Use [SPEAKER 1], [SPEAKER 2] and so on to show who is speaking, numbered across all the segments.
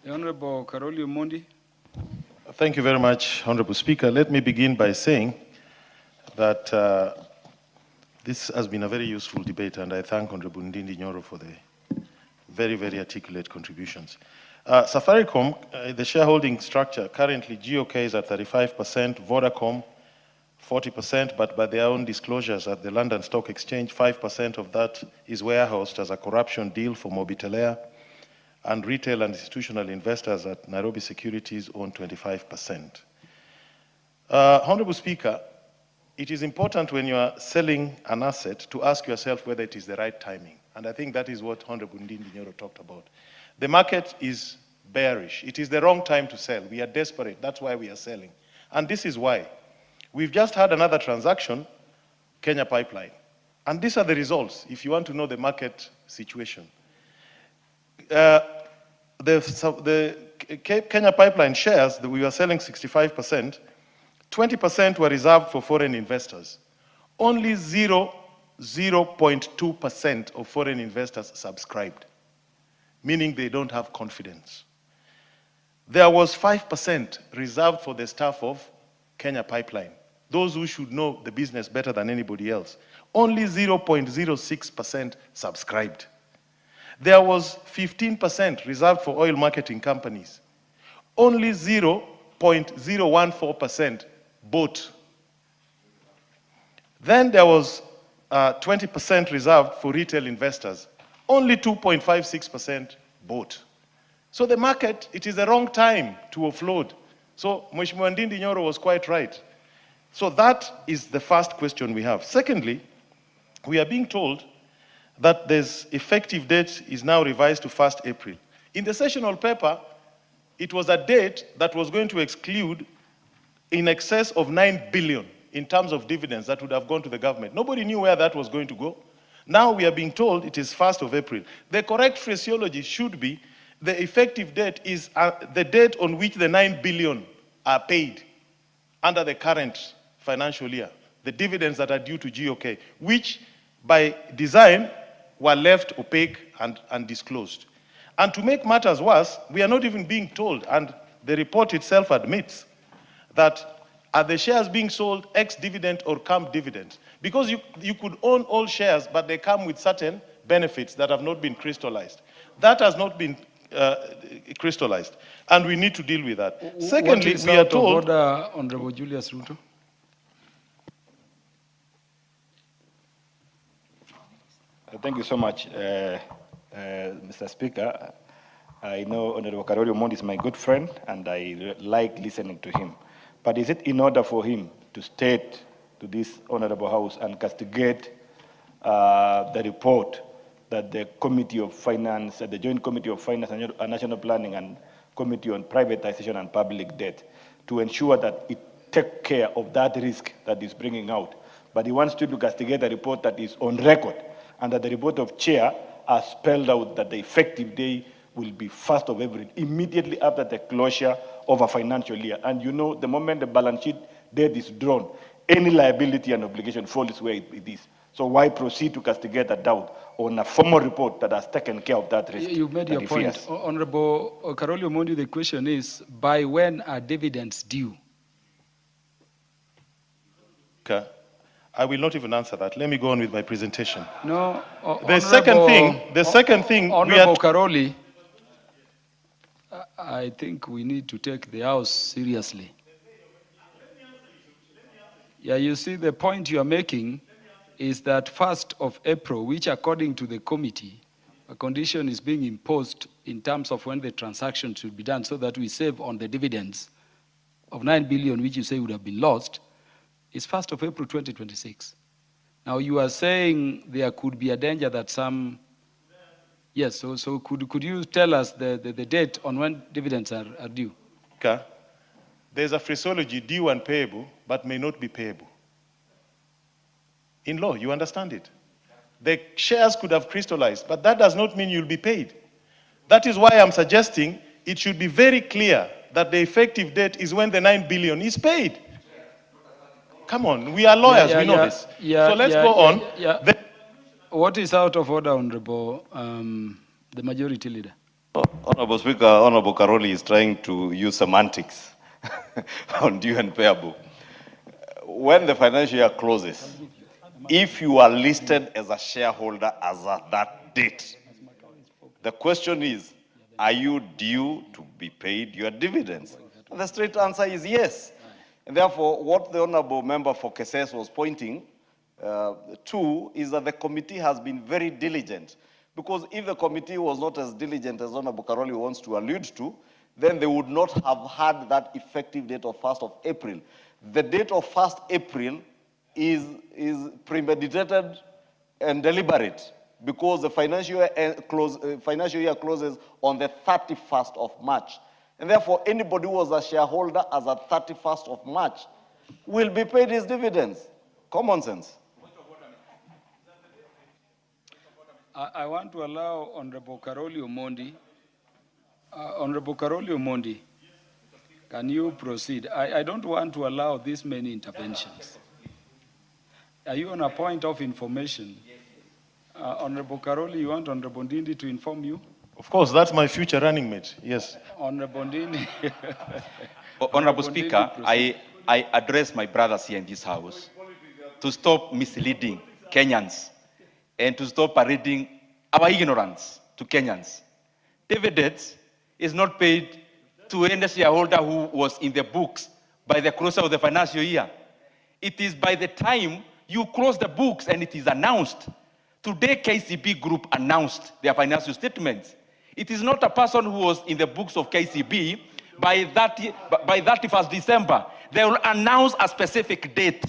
[SPEAKER 1] The Honorable Caroli Omondi.
[SPEAKER 2] Thank you very much, Honorable Speaker. Let me begin by saying that this has been a very useful debate, and I thank Honorable Ndindi Nyoro for the very, very articulate contributions. Safaricom, the shareholding structure, currently GOK is at 35%, Vodacom 40%, but by their own disclosures at the London Stock Exchange, 5% of that is warehoused as a corruption deal for Mobitelea, and retail and institutional investors at Nairobi Securities own 25%. Honorable Speaker, it is important when you are selling an asset to ask yourself whether it is the right timing. And I think that is what Honorable Ndindi Nyoro talked about. The market is bearish. It is the wrong time to sell. We are desperate. That's why we are selling. And this is why. We've just had another transaction, Kenya Pipeline. And these are the results, if you want to know the market situation. The Kenya Pipeline shares that we were selling 65%, 20% were reserved for foreign investors. Only 0.2% of foreign investors subscribed, meaning they don't have confidence. There was 5% reserved for the staff of Kenya Pipeline, those who should know the business better than anybody else. Only 0.06% subscribed. There was 15% reserved for oil marketing companies. Only 0.014% bought. Then there was 20% reserved for retail investors. Only 2.56% bought. So the market, it is the wrong time to offload. So Mheshimiwa Ndindi Nyoro was quite right. So that is the first question we have. Secondly, we are being told that this effective date is now revised to 1st April. In the sessional paper, it was a date that was going to exclude in excess of 9 billion in terms of dividends that would have gone to the government. Nobody knew where that was going to go. Now we are being told it is 1st of April. The correct phraseology should be the effective date is the date on which the 9 billion are paid under the current financial year, the dividends that are due to GOK, which by design were left opaque and undisclosed. And to make matters worse, we are not even being told, and the report itself admits, that are the shares being sold ex-dividend or camp dividend? Because you could own all shares, but they come with certain benefits that have not been crystallized. That has not been crystallized, and we need to deal with that. Secondly, we are told...
[SPEAKER 1] Honorable Julius Ruto.
[SPEAKER 3] Thank you so much, Mr. Speaker. I know Honorable Caroli Omondi is my good friend, and I like listening to him. But is it in order for him to state to this Honorable House and castigate the report that the Committee of Finance, the Joint Committee of Finance and National Planning and Committee on Privatization and Public Debt, to ensure that it take care of that risk that is bringing out? But he wants to castigate a report that is on record, and that the report of chair has spelled out that the effective day will be 1st of April, immediately after the closure of a financial year. And you know, the moment the balance sheet date is drawn, any liability and obligation falls where it is. So why proceed to castigate a doubt on a formal report that has taken care of that risk?
[SPEAKER 1] You've made your point. Honorable Caroli Omondi, the question is, by when are dividends due?
[SPEAKER 2] Okay. I will not even answer that. Let me go on with my presentation.
[SPEAKER 1] No.
[SPEAKER 2] The second thing,
[SPEAKER 1] Honorable Caroli, I think we need to take the House seriously. Yeah, you see, the point you are making is that 1st of April, which according to the committee, a condition is being imposed in terms of when the transaction should be done so that we save on the dividends of 9 billion, which you say would have been lost, is 1st of April 2026. Now you are saying there could be a danger that some... Yes, so could you tell us the date on when dividends are due?
[SPEAKER 2] Okay. There's a phraseology, due and payable, but may not be payable. In law, you understand it. The shares could have crystallized, but that does not mean you'll be paid. That is why I'm suggesting it should be very clear that the effective date is when the 9 billion is paid. Come on, we are lawyers, we know this. So let's go on.
[SPEAKER 1] What is out of order, Honorable the Majority Leader?
[SPEAKER 4] Honorable Speaker, Honorable Caroli is trying to use semantics on due and payable. When the financial year closes, if you are listed as a shareholder as at that date, the question is, are you due to be paid your dividends? And the straight answer is yes. And therefore, what the Honorable Member for Keses was pointing to is that the committee has been very diligent. Because if the committee was not as diligent as Honorable Caroli wants to allude to, then they would not have had that effective date of 1st of April. The date of 1st April is premeditated and deliberate because the financial year closes on the 31st of March. And therefore, anybody who was a shareholder as at 31st of March will be paid his dividends. Common sense.
[SPEAKER 1] I want to allow Honorable Caroli Omondi. Honorable Caroli Omondi, can you proceed? I don't want to allow this many interventions. Are you on a point of information? Honorable Caroli, you want Honorable Ndindi to inform you?
[SPEAKER 2] Of course, that's my future running mate, yes.
[SPEAKER 1] Honorable Ndindi.
[SPEAKER 5] Honorable Speaker, I address my brothers here in this House to stop misleading Kenyans and to stop parading our ignorance to Kenyans. Dividends is not paid to any shareholder who was in the books by the close of the financial year. It is by the time you close the books and it is announced. Today, KCB Group announced their financial statements. It is not a person who was in the books of KCB by 31st December. They will announce a specific date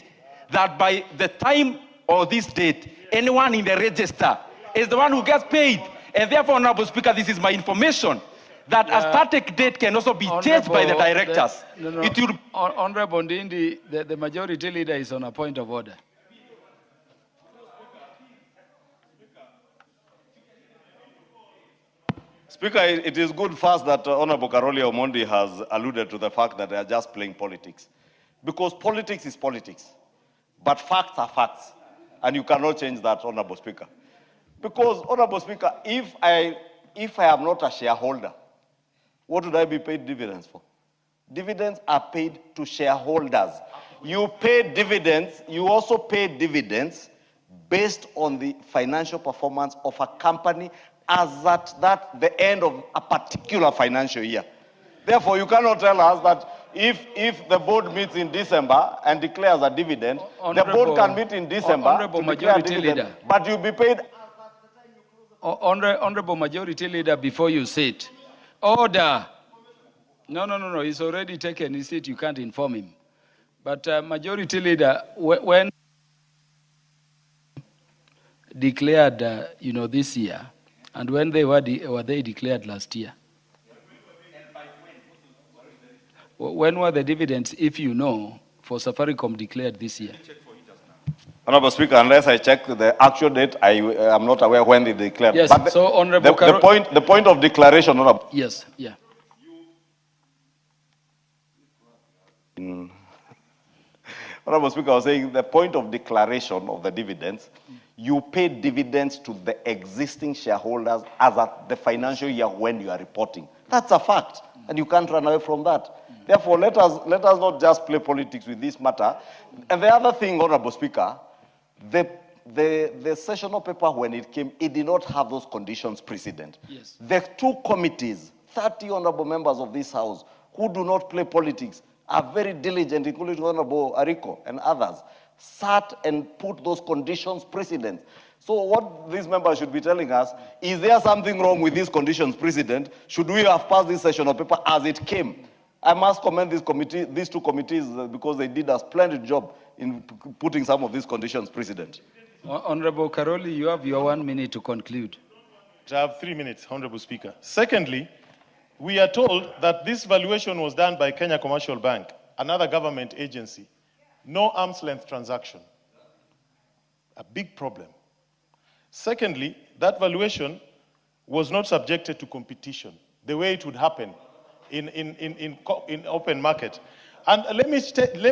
[SPEAKER 5] that by the time of this date, anyone in the register is the one who gets paid. And therefore, Honorable Speaker, this is my information, that a static date can also be changed by the directors.
[SPEAKER 1] Honorable Ndindi, the majority leader is on a point of order.
[SPEAKER 4] Speaker, it is good first that Honorable Caroli Omondi has alluded to the fact that they are just playing politics. Because politics is politics. But facts are facts. And you cannot change that, Honorable Speaker. Because, Honorable Speaker, if I am not a shareholder, what would I be paid dividends for? Dividends are paid to shareholders. You pay dividends, you also pay dividends based on the financial performance of a company as at the end of a particular financial year. Therefore, you cannot tell us that if the board meets in December and declares a dividend, the board can meet in December to declare a dividend, but you'll be paid.
[SPEAKER 1] Honorable Majority Leader, before you sit. Order. No, he's already taken his seat. You can't inform him. But Majority Leader, when declared, this year, and when they were they declared last year? When were the dividends, if you know, for Safaricom declared this year?
[SPEAKER 4] Honorable Speaker, unless I check the actual date, I am not aware when they declared.
[SPEAKER 1] Yes,
[SPEAKER 4] but
[SPEAKER 1] so Honorable
[SPEAKER 4] the point of declaration, Honorable.
[SPEAKER 1] Yes, yeah.
[SPEAKER 4] Honorable Speaker, I was saying the point of declaration of the dividends, you pay dividends to the existing shareholders as at the financial year when you are reporting. That's a fact, and you can't run away from that. Therefore, let us not just play politics with this matter. And the other thing, Honorable Speaker, the sessional paper, when it came, it did not have those conditions precedent.
[SPEAKER 1] Yes.
[SPEAKER 4] The two committees, 30 honorable members of this House, who do not play politics, are very diligent, including Honorable Ariko and others, sat and put those conditions precedent. So what these members should be telling us, is there something wrong with these conditions precedent? Should we have passed this sessional paper as it came? I must commend these two committees because they did a splendid job in putting some of these conditions precedent.
[SPEAKER 1] Honorable Caroli, you have your 1 minute to conclude.
[SPEAKER 2] I have 3 minutes, Honorable Speaker. Secondly, we are told that this valuation was done by Kenya Commercial Bank, another government agency. No arm's length transaction. A big problem. Secondly, that valuation was not subjected to competition, the way it would happen in open market. And let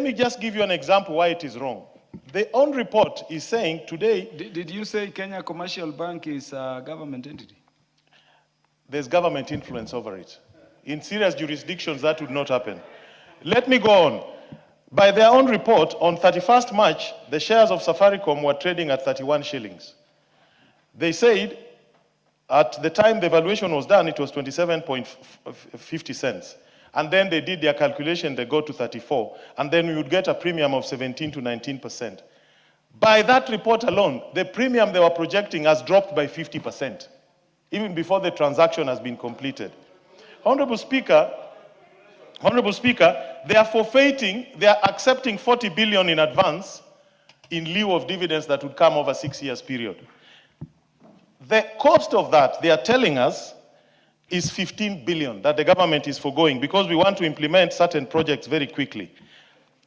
[SPEAKER 2] me just give you an example why it is wrong. The own report is saying today...
[SPEAKER 1] Did you say Kenya Commercial Bank is a government entity?
[SPEAKER 2] there's government influence over it. In serious jurisdictions, that would not happen. Let me go on. By their own report, on 31st March, the shares of Safaricom were trading at 31 shillings. They said at the time the valuation was done, it was 27.50 cents. And then they did their calculation, they go to 34. And then we would get a premium of 17 to 19%. By that report alone, the premium they were projecting has dropped by 50%, even before the transaction has been completed. Honorable Speaker, they are forfeiting, they are accepting 40 billion in advance in lieu of dividends that would come over 6 years period. The cost of that, they are telling us, is 15 billion that the government is foregoing because we want to implement certain projects very quickly.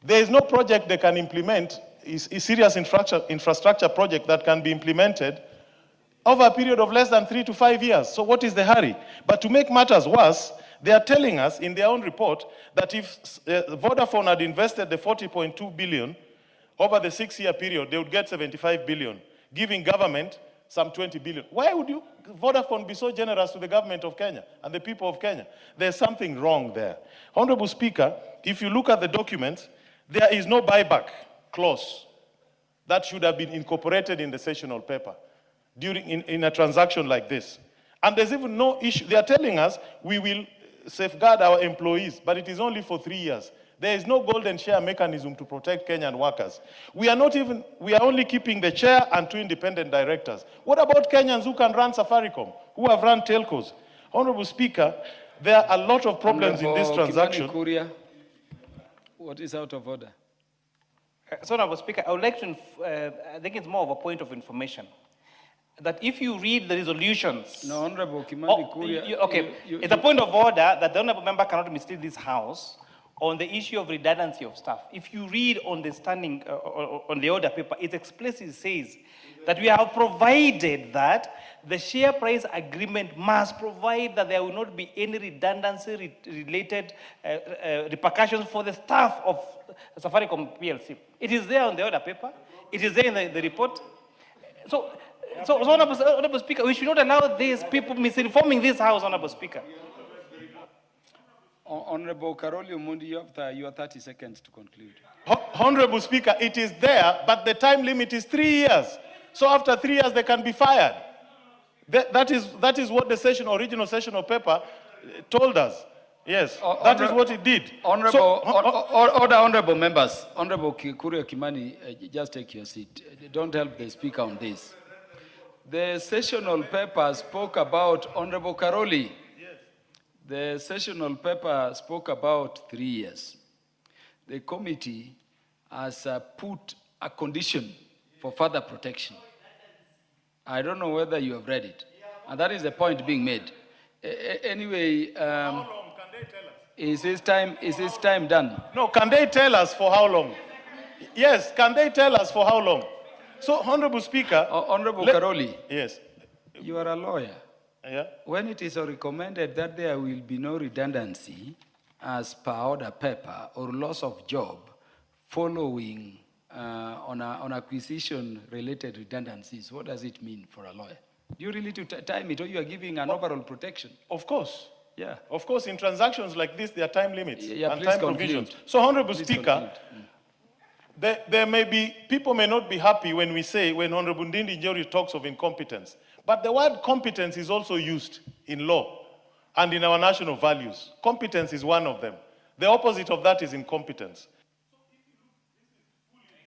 [SPEAKER 2] There is no project they can implement, is a serious infrastructure project that can be implemented over a period of less than 3 to 5 years. So what is the hurry? But to make matters worse, they are telling us in their own report that if Vodafone had invested the 40.2 billion over the 6-year period, they would get 75 billion, giving government some 20 billion. Why would Vodafone be so generous to the government of Kenya and the people of Kenya? There's something wrong there. Honorable Speaker, if you look at the documents, there is no buyback clause that should have been incorporated in the sessional paper in a transaction like this. And there's even no issue. They are telling us we will safeguard our employees, but it is only for 3 years. There is no golden share mechanism to protect Kenyan workers. We are only keeping the chair and 2 independent directors. What about Kenyans who can run Safaricom, who have run telcos? Honorable Speaker, there are a lot of problems in this transaction.
[SPEAKER 1] Kimani Kuria, what is out of order?
[SPEAKER 6] So, Honorable Speaker, I would like to, I think it's more of a point of information, that if you read the resolutions...
[SPEAKER 1] No, Honorable Kimani Kuria...
[SPEAKER 6] Okay, it's a point of order that the Honorable Member cannot mislead this House on the issue of redundancy of staff. If you read on the standing, on the order paper, it explicitly says that we have provided that the share price agreement must provide that there will not be any redundancy-related repercussions for the staff of Safaricom PLC. It is there on the order paper. It is there in the report. So Honorable Speaker, we should not allow these people misinforming this House, Honorable Speaker.
[SPEAKER 1] Honorable Caroli Omondi, you have 30 seconds to conclude.
[SPEAKER 2] Honorable Speaker, it is there, but the time limit is 3 years. So after 3 years, they can be fired. That is what the original sessional paper told us. Yes, that is what it did.
[SPEAKER 1] Honorable members, Honorable Kuria Kimani, just take your seat. Don't help the Speaker on this. The sessional paper spoke about, Honorable Caroli, the sessional paper spoke about 3 years. The committee has put a condition for further protection. I don't know whether you have read it. And that is the point being made. Anyway,
[SPEAKER 2] how long can they tell us?
[SPEAKER 1] Is this time done?
[SPEAKER 2] No, can they tell us for how long? Yes, can they tell us for how long? So, Honorable Speaker...
[SPEAKER 1] Honorable Caroli.
[SPEAKER 2] Yes.
[SPEAKER 1] You are a lawyer.
[SPEAKER 2] Yeah.
[SPEAKER 1] When it is recommended that there will be no redundancy as per order paper or loss of job following on acquisition-related redundancies, what does it mean for a lawyer? Do you really time it, or you are giving an overall protection?
[SPEAKER 2] Of course.
[SPEAKER 1] Yeah.
[SPEAKER 2] Of course, in transactions like this, there are time limits and time provisions.
[SPEAKER 1] Conclude.
[SPEAKER 2] So, Honorable Speaker, there may be, people may not be happy when we say, when Honorable Ndindi Njeri talks of incompetence, but the word competence is also used in law and in our national values. Competence is one of them. The opposite of that is incompetence.